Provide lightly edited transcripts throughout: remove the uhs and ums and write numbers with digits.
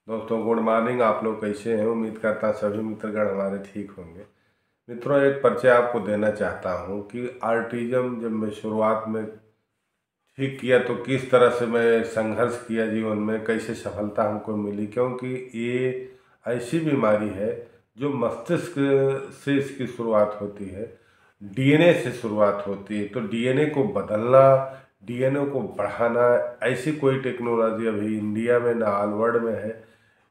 दोस्तों good morning. आप लोग कैसे हैं? उम्मीद करता हूं सभी मित्रगण हमारे ठीक होंगे। मित्रों, एक परिचय आपको देना चाहता हूं कि आर्टिज्म जब मैं शुरुआत में ठीक किया तो किस तरह से मैं संघर्ष किया जीवन में, कैसे सफलता हमको मिली। क्योंकि ये ऐसी बीमारी है जो मस्तिष्क से इसकी शुरुआत होती है, डीएनए से शुरुआत होती है। तो डीएनए को बदलना, डीएनए को बढ़ाना, ऐसी कोई टेक्नोलॉजी अभी इंडिया में ना ऑल वर्ल्ड में है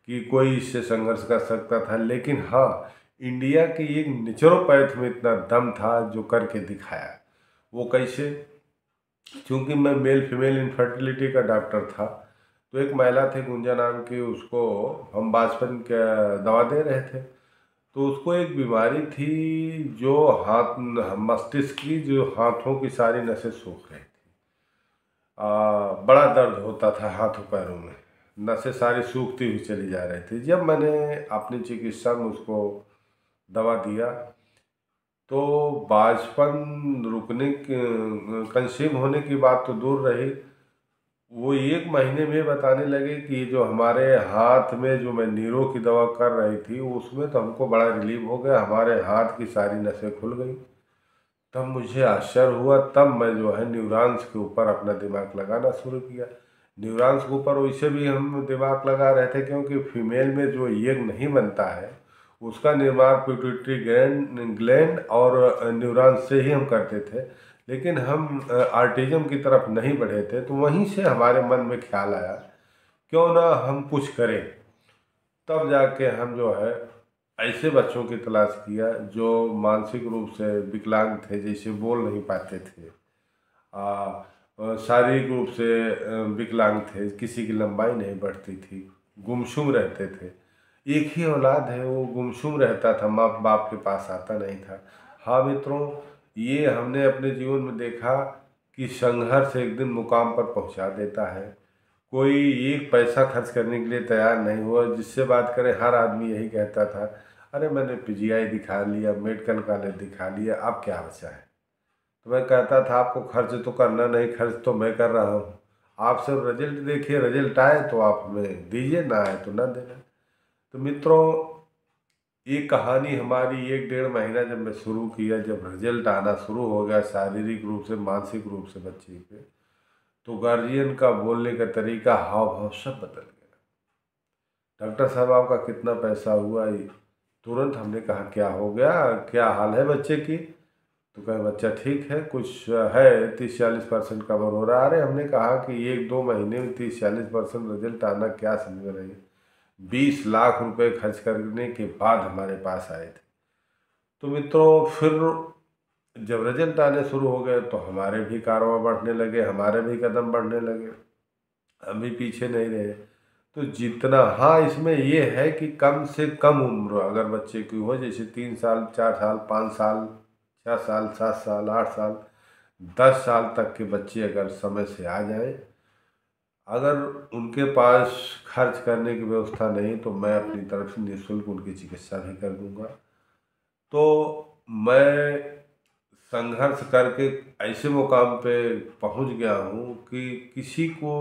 कि कोई इससे संघर्ष कर सकता था। लेकिन हाँ, इंडिया की एक नेचुरोपैथ में इतना दम था जो करके दिखाया। वो कैसे? क्योंकि मैं मेल फीमेल इनफर्टिलिटी का डॉक्टर था। तो एक महिला थी गुंजा नाम की, उसको हम बाजपन का दवा दे रहे थे। तो उसको एक बीमारी थी जो हाथ मस्तिष्क की, जो हाथों की सारी नसें सूख रही थी। बड़ा दर्द होता था हाथों पैरों में, नसें सारी सूखती हुई चली जा रही थी। जब मैंने अपनी चिकित्सा में उसको दवा दिया तो बाजपन रुकने की, कंसीव होने की बात तो दूर रही, वो एक महीने में बताने लगे कि जो हमारे हाथ में जो मैं नीरो की दवा कर रही थी उसमें तो हमको बड़ा रिलीफ हो गया, हमारे हाथ की सारी नसें खुल गई। तब मुझे आश्चर्य हुआ। तब मैं जो है न्यूरॉन्स के ऊपर अपना दिमाग लगाना शुरू किया। न्यूरॉन्स के ऊपर वैसे भी हम दिमाग लगा रहे थे क्योंकि फीमेल में जो एग नहीं बनता है उसका निर्माण पिट्यूटरी ग्लैंड और न्यूरॉन्स से ही हम करते थे। लेकिन हम आर्टिज्म की तरफ नहीं बढ़े थे, तो वहीं से हमारे मन में ख्याल आया क्यों ना हम कुछ करें। तब जाके हम जो है ऐसे बच्चों की तलाश किया जो मानसिक रूप से विकलांग थे, जैसे बोल नहीं पाते थे, शारीरिक रूप से विकलांग थे, किसी की लंबाई नहीं बढ़ती थी, गुमसुम रहते थे। एक ही औलाद है, वो गुमसुम रहता था, माँ बाप के पास आता नहीं था। हाँ मित्रों, ये हमने अपने जीवन में देखा कि संघर्ष एक दिन मुकाम पर पहुंचा देता है। कोई एक पैसा खर्च करने के लिए तैयार नहीं हुआ। जिससे बात करें हर आदमी यही कहता था, अरे मैंने पीजीआई दिखा लिया, मेडिकल कॉलेज दिखा लिया, अब क्या बचा है। तो मैं कहता था आपको खर्च तो करना नहीं, खर्च तो मैं कर रहा हूँ। आप सब रिजल्ट देखिए, रिजल्ट आए तो आप हमें दीजिए, ना आए तो ना देना। तो मित्रों, ये कहानी हमारी 1 डेढ़ महीना जब मैं शुरू किया, जब रिजल्ट आना शुरू हो गया शारीरिक रूप से मानसिक रूप से बच्चे पे, तो गार्जियन का बोलने का तरीका, हाव भाव सब बदल गया। डॉक्टर साहब आपका कितना पैसा हुआ? ये तुरंत हमने कहा क्या हो गया, क्या हाल है बच्चे की? तो कहे बच्चा ठीक है, कुछ है 30-40% कवर हो रहा है। अरे हमने कहा कि 1-2 महीने में 30-40% रिजल्ट आना क्या समझ रही है? 20 लाख रुपए खर्च करने के बाद हमारे पास आए थे। तो मित्रों, फिर जब रिजल्ट आने शुरू हो गए तो हमारे भी कारोबार बढ़ने लगे, हमारे भी कदम बढ़ने लगे, हम भी पीछे नहीं रहे। तो जितना, हाँ इसमें ये है कि कम से कम उम्र अगर बच्चे की हो, जैसे 3 साल 4 साल 5 साल 6 साल 7 साल 8 साल 10 साल तक के बच्चे अगर समय से आ जाए, अगर उनके पास खर्च करने की व्यवस्था नहीं तो मैं अपनी तरफ से निःशुल्क उनकी चिकित्सा भी कर दूंगा। तो मैं संघर्ष करके ऐसे मुकाम पे पहुंच गया हूँ कि किसी को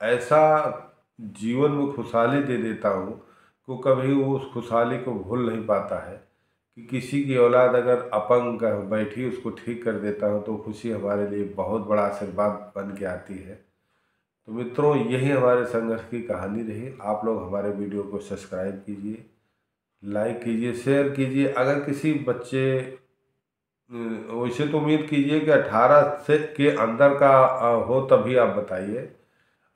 ऐसा जीवन में खुशहाली दे देता हूँ कि कभी वो उस खुशहाली को भूल नहीं पाता है। कि किसी की औलाद अगर अपंग बैठी उसको ठीक कर देता हूँ तो खुशी हमारे लिए बहुत बड़ा आशीर्वाद बन के आती है। तो मित्रों, यही हमारे संघर्ष की कहानी रही। आप लोग हमारे वीडियो को सब्सक्राइब कीजिए, लाइक कीजिए, शेयर कीजिए। अगर किसी बच्चे, वैसे तो उम्मीद कीजिए कि 18 से के अंदर का हो तभी आप बताइए।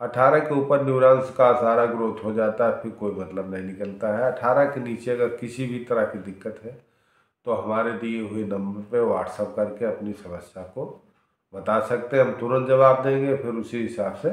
18 के ऊपर न्यूरॉन्स का सारा ग्रोथ हो जाता है, फिर कोई मतलब नहीं निकलता है। 18 के नीचे अगर किसी भी तरह की दिक्कत है तो हमारे दिए हुए नंबर पे व्हाट्सअप करके अपनी समस्या को बता सकते हैं। हम तुरंत जवाब देंगे, फिर उसी हिसाब से